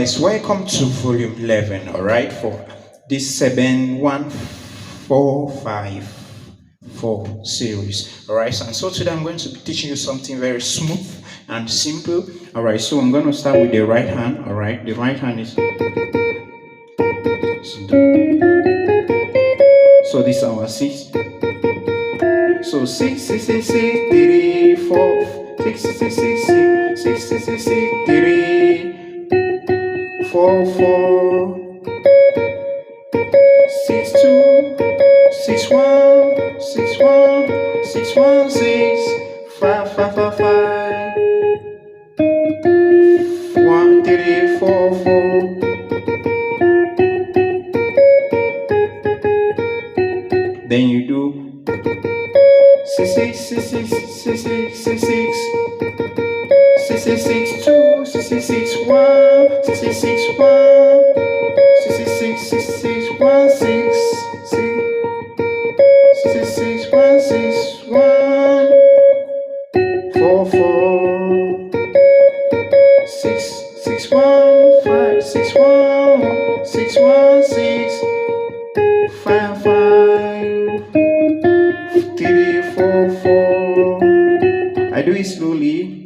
guys, welcome to volume 11, all right, for this 71454 series, all right. And so today I'm going to be teaching you something very smooth and simple, all right. So I'm going to start with the right hand, all right. The right hand is so this is our 6. So 6 6 6 6 3 4 6 6 6 6 6 6 6 6 3 4 4 6 2 6 1 6 1 6 1 6 5 5 5 5 1 3 4 4. Then you do 6 6 6 6 6 6 6 6 6 6 6 2 6 6 6 1 6 6 6 1 6 6 6 6 6 1 6 6 6 1 6 1 4 4 6 6 1 5 6 1 6 1 6 5 5 3 4 4. I do it slowly.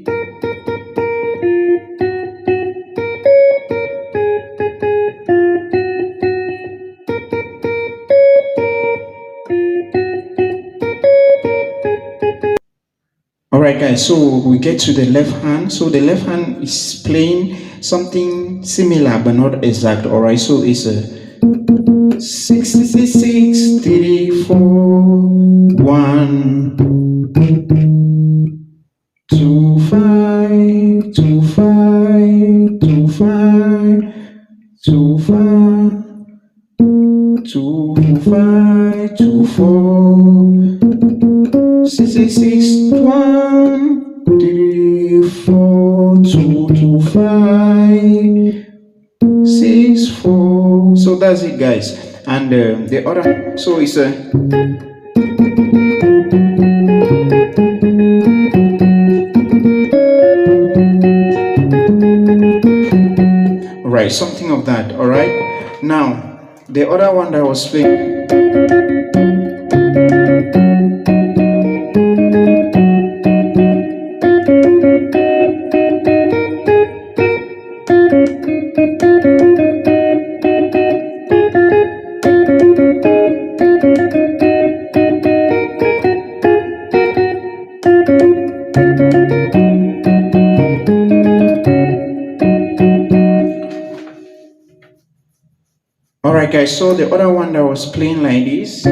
Alright guys, so we get to the left hand. So the left hand is playing something similar but not exact. Alright, so it's a 6 6 6 3 4 1 2 5 2 5 2 5 2 5 2 5 2 4 6 6 6 1 3 4 2 2 5 6 4. So that's it guys. And the other, so it's a right, something of that. All right, now the other one that I was playing, alright guys, so the other one that was playing like this, so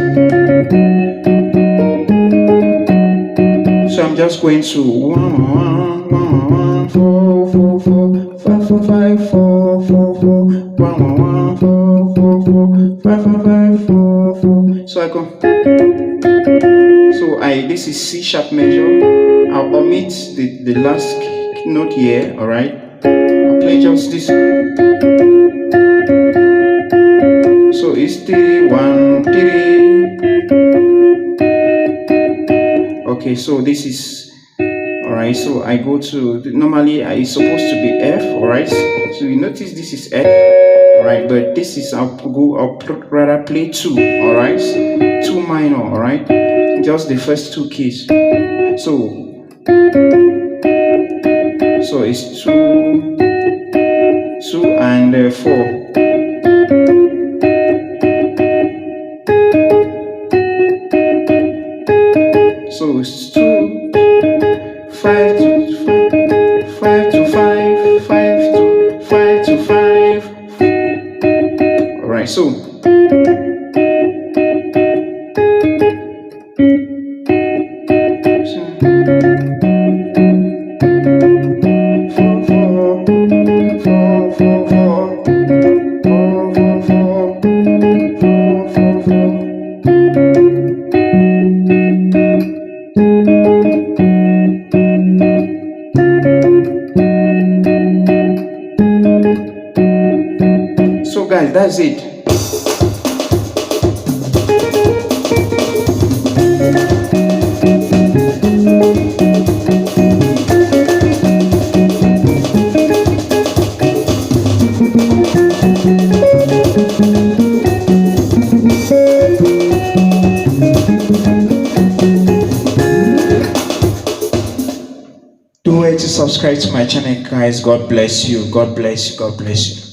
I'm just going to 1 1 1 1 4 4 4 5 4 5 4 4 4 1 1 1 4 4 4 5 5 5 4 4. So I go, so this is C sharp major. I'll omit the last note here, alright. I'll play just this. So it's 3 1 3. Okay, so this is alright. So I go to normally it's supposed to be F, alright. So you notice this is F, alright, but this is I'll rather play 2, alright, 2 minor, alright, just the first 2 keys. So it's 2 2 and 4. So it's 2 5 to 5 to 5 5 to 5 to 5. All right, so guys, that's it. subscribe to my channel, guys. God bless you. God bless you. God bless you.